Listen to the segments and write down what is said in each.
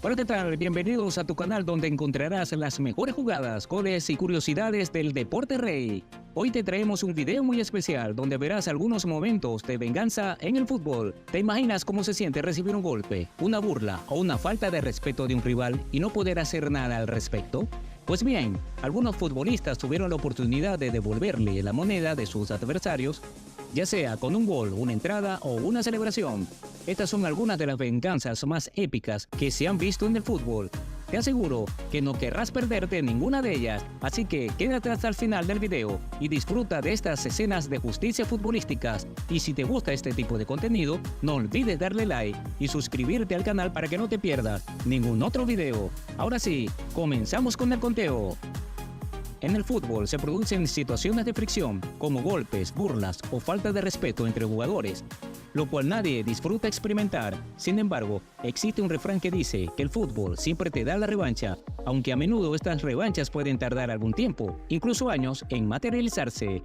Hola, ¿qué tal? Bienvenidos a tu canal donde encontrarás las mejores jugadas, goles y curiosidades del deporte rey. Hoy te traemos un video muy especial donde verás algunos momentos de venganza en el fútbol. ¿Te imaginas cómo se siente recibir un golpe, una burla o una falta de respeto de un rival y no poder hacer nada al respecto? Pues bien, algunos futbolistas tuvieron la oportunidad de devolverle la moneda de sus adversarios, ya sea con un gol, una entrada o una celebración. Estas son algunas de las venganzas más épicas que se han visto en el fútbol. Te aseguro que no querrás perderte ninguna de ellas, así que quédate hasta el final del video y disfruta de estas escenas de justicia futbolísticas. Y si te gusta este tipo de contenido, no olvides darle like y suscribirte al canal para que no te pierdas ningún otro video. Ahora sí, comenzamos con el conteo. En el fútbol se producen situaciones de fricción, como golpes, burlas o falta de respeto entre jugadores, lo cual nadie disfruta experimentar. Sin embargo, existe un refrán que dice que el fútbol siempre te da la revancha, aunque a menudo estas revanchas pueden tardar algún tiempo, incluso años, en materializarse.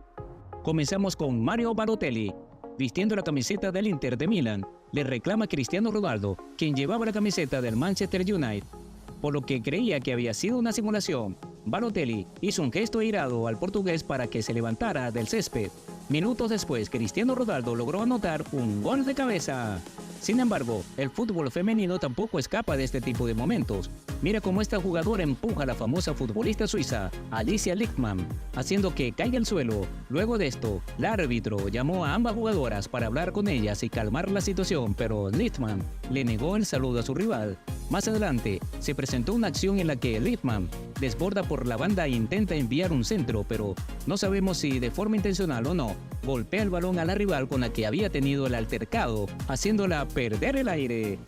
Comenzamos con Mario Balotelli. Vistiendo la camiseta del Inter de Milán, le reclama a Cristiano Ronaldo, quien llevaba la camiseta del Manchester United, por lo que creía que había sido una simulación. Balotelli hizo un gesto airado al portugués para que se levantara del césped. Minutos después, Cristiano Ronaldo logró anotar un gol de cabeza. Sin embargo, el fútbol femenino tampoco escapa de este tipo de momentos. Mira cómo esta jugadora empuja a la famosa futbolista suiza, Alicia Lichtmann, haciendo que caiga al suelo. Luego de esto, el árbitro llamó a ambas jugadoras para hablar con ellas y calmar la situación, pero Lichtmann le negó el saludo a su rival. Más adelante, se presentó una acción en la que Lichtmann desborda por la banda e intenta enviar un centro, pero no sabemos si de forma intencional o no, golpea el balón a la rival con la que había tenido el altercado, haciéndola perder el aire.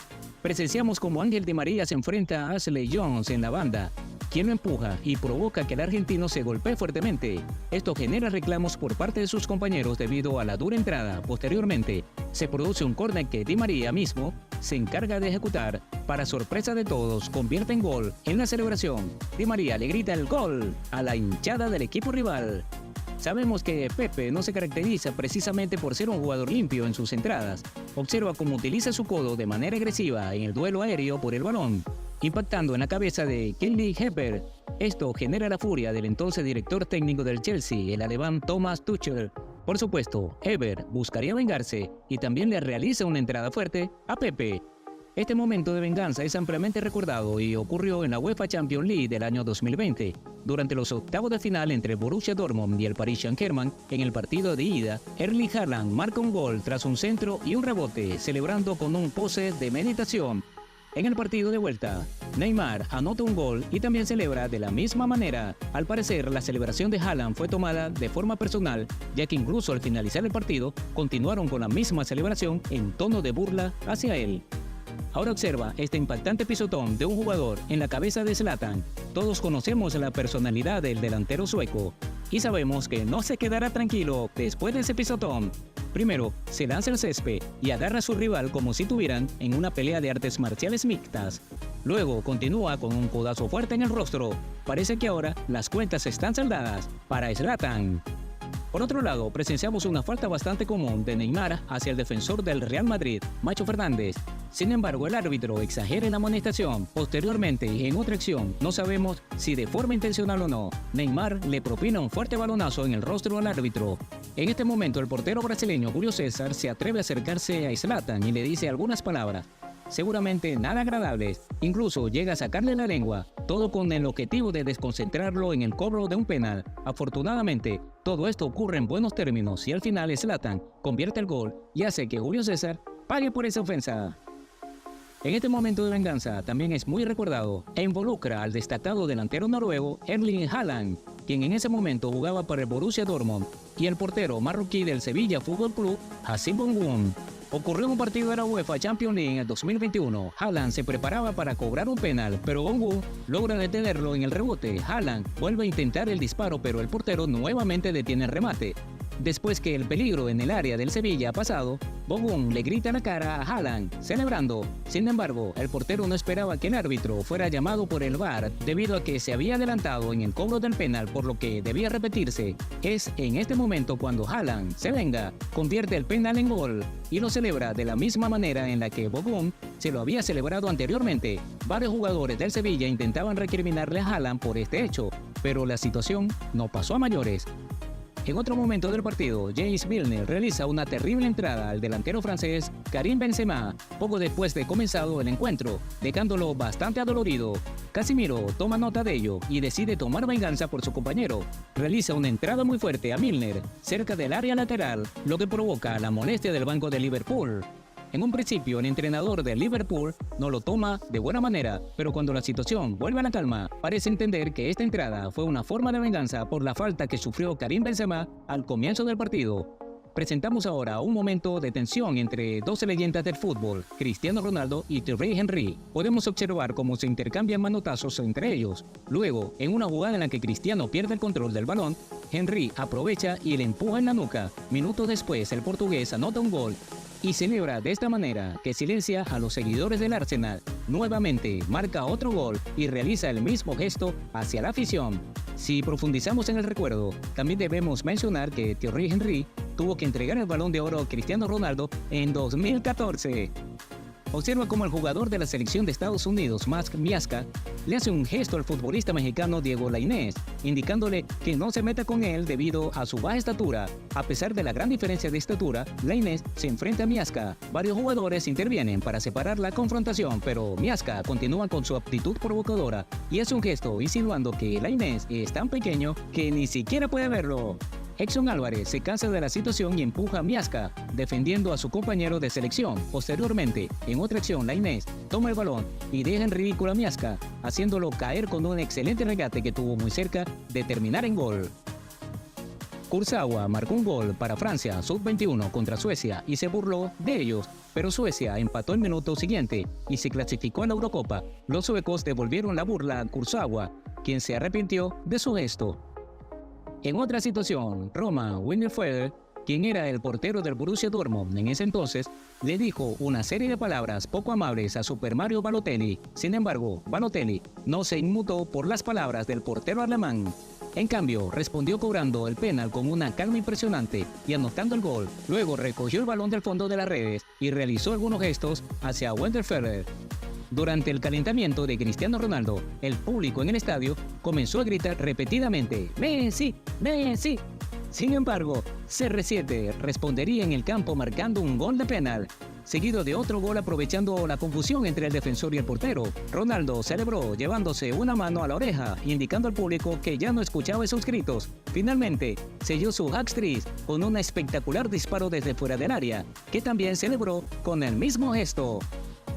Presenciamos como Ángel Di María se enfrenta a Ashley Jones en la banda, quien lo empuja y provoca que el argentino se golpee fuertemente. Esto genera reclamos por parte de sus compañeros debido a la dura entrada. Posteriormente, se produce un córner que Di María mismo se encarga de ejecutar. Para sorpresa de todos, convierte en gol. En la celebración, Di María le grita el gol a la hinchada del equipo rival. Sabemos que Pepe no se caracteriza precisamente por ser un jugador limpio en sus entradas. Observa cómo utiliza su codo de manera agresiva en el duelo aéreo por el balón, impactando en la cabeza de Kelly Hepper. Esto genera la furia del entonces director técnico del Chelsea, el alemán Thomas Tuchel. Por supuesto, Hepper buscaría vengarse y también le realiza una entrada fuerte a Pepe. Este momento de venganza es ampliamente recordado y ocurrió en la UEFA Champions League del año 2020. Durante los octavos de final entre el Borussia Dortmund y el Paris Saint-Germain, en el partido de ida, Erling Haaland marca un gol tras un centro y un rebote, celebrando con un pose de meditación. En el partido de vuelta, Neymar anota un gol y también celebra de la misma manera. Al parecer, la celebración de Haaland fue tomada de forma personal, ya que incluso al finalizar el partido, continuaron con la misma celebración en tono de burla hacia él. Ahora observa este impactante pisotón de un jugador en la cabeza de Zlatan. Todos conocemos la personalidad del delantero sueco y sabemos que no se quedará tranquilo después de ese pisotón. Primero, se lanza al césped y agarra a su rival como si estuvieran en una pelea de artes marciales mixtas. Luego continúa con un codazo fuerte en el rostro. Parece que ahora las cuentas están saldadas para Zlatan. Por otro lado, presenciamos una falta bastante común de Neymar hacia el defensor del Real Madrid, Nacho Fernández. Sin embargo, el árbitro exagera en la amonestación. Posteriormente, en otra acción, no sabemos si de forma intencional o no, Neymar le propina un fuerte balonazo en el rostro al árbitro. En este momento, el portero brasileño Julio César se atreve a acercarse a Zlatan y le dice algunas palabras, seguramente nada agradables, incluso llega a sacarle la lengua, todo con el objetivo de desconcentrarlo en el cobro de un penal. Afortunadamente, todo esto ocurre en buenos términos y al final Zlatan convierte el gol y hace que Julio César pague por esa ofensa. En este momento de venganza también es muy recordado e involucra al destacado delantero noruego Erling Haaland, quien en ese momento jugaba para el Borussia Dortmund, y el portero marroquí del Sevilla Fútbol Club, Hassim Bongoum. Ocurrió en un partido de la UEFA Champions League en el 2021. Haaland se preparaba para cobrar un penal, pero Bongoum logra detenerlo en el rebote. Haaland vuelve a intentar el disparo, pero el portero nuevamente detiene el remate. Después que el peligro en el área del Sevilla ha pasado, Bogún le grita a la cara a Haaland, celebrando. Sin embargo, el portero no esperaba que el árbitro fuera llamado por el VAR debido a que se había adelantado en el cobro del penal, por lo que debía repetirse. Es en este momento cuando Haaland se venga, convierte el penal en gol y lo celebra de la misma manera en la que Bogún se lo había celebrado anteriormente. Varios jugadores del Sevilla intentaban recriminarle a Haaland por este hecho, pero la situación no pasó a mayores. En otro momento del partido, James Milner realiza una terrible entrada al delantero francés Karim Benzema, poco después de comenzado el encuentro, dejándolo bastante adolorido. Casemiro toma nota de ello y decide tomar venganza por su compañero. Realiza una entrada muy fuerte a Milner, cerca del área lateral, lo que provoca la molestia del banco de Liverpool. En un principio, el entrenador de Liverpool no lo toma de buena manera, pero cuando la situación vuelve a la calma, parece entender que esta entrada fue una forma de venganza por la falta que sufrió Karim Benzema al comienzo del partido. Presentamos ahora un momento de tensión entre dos leyendas del fútbol, Cristiano Ronaldo y Thierry Henry. Podemos observar cómo se intercambian manotazos entre ellos. Luego, en una jugada en la que Cristiano pierde el control del balón, Henry aprovecha y le empuja en la nuca. Minutos después, el portugués anota un gol y celebra de esta manera, que silencia a los seguidores del Arsenal. Nuevamente marca otro gol y realiza el mismo gesto hacia la afición. Si profundizamos en el recuerdo, también debemos mencionar que Thierry Henry tuvo que entregar el Balón de Oro a Cristiano Ronaldo en 2014. Observa cómo el jugador de la selección de Estados Unidos, Mark Miazga, le hace un gesto al futbolista mexicano Diego Lainez, indicándole que no se meta con él debido a su baja estatura. A pesar de la gran diferencia de estatura, Lainez se enfrenta a Miazga. Varios jugadores intervienen para separar la confrontación, pero Miazga continúa con su actitud provocadora y hace un gesto insinuando que Lainez es tan pequeño que ni siquiera puede verlo. Edson Álvarez se cansa de la situación y empuja a Miazga, defendiendo a su compañero de selección. Posteriormente, en otra acción, Lainez toma el balón y deja en ridículo a Miazga, haciéndolo caer con un excelente regate que tuvo muy cerca de terminar en gol. Kurzawa marcó un gol para Francia sub-21 contra Suecia y se burló de ellos, pero Suecia empató el minuto siguiente y se clasificó a la Eurocopa. Los suecos devolvieron la burla a Kurzawa, quien se arrepintió de su gesto. En otra situación, Roman Winterfelder, quien era el portero del Borussia Dortmund en ese entonces, le dijo una serie de palabras poco amables a Super Mario Balotelli. Sin embargo, Balotelli no se inmutó por las palabras del portero alemán. En cambio, respondió cobrando el penal con una calma impresionante y anotando el gol. Luego recogió el balón del fondo de las redes y realizó algunos gestos hacia Winterfelder. Durante el calentamiento de Cristiano Ronaldo, el público en el estadio comenzó a gritar repetidamente ¡Messi! ¡Messi! Sin embargo, CR7 respondería en el campo marcando un gol de penal, seguido de otro gol aprovechando la confusión entre el defensor y el portero. Ronaldo celebró llevándose una mano a la oreja, indicando al público que ya no escuchaba esos gritos. Finalmente, selló su hat-trick con un espectacular disparo desde fuera del área, que también celebró con el mismo gesto.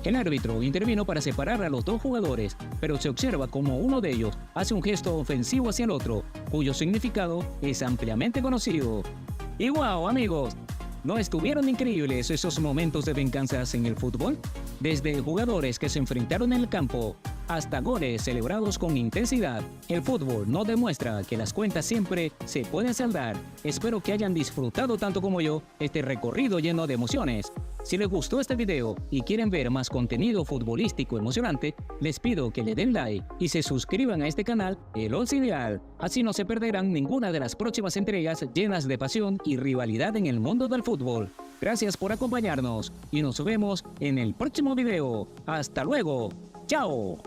El árbitro intervino para separar a los dos jugadores, pero se observa como uno de ellos hace un gesto ofensivo hacia el otro, cuyo significado es ampliamente conocido. Y wow, amigos, ¿no estuvieron increíbles esos momentos de venganzas en el fútbol? Desde jugadores que se enfrentaron en el campo hasta goles celebrados con intensidad, el fútbol no demuestra que las cuentas siempre se pueden saldar. Espero que hayan disfrutado tanto como yo este recorrido lleno de emociones. Si les gustó este video y quieren ver más contenido futbolístico emocionante, les pido que le den like y se suscriban a este canal, El Once Ideal. Así no se perderán ninguna de las próximas entregas llenas de pasión y rivalidad en el mundo del fútbol. Gracias por acompañarnos y nos vemos en el próximo video. ¡Hasta luego! ¡Chao!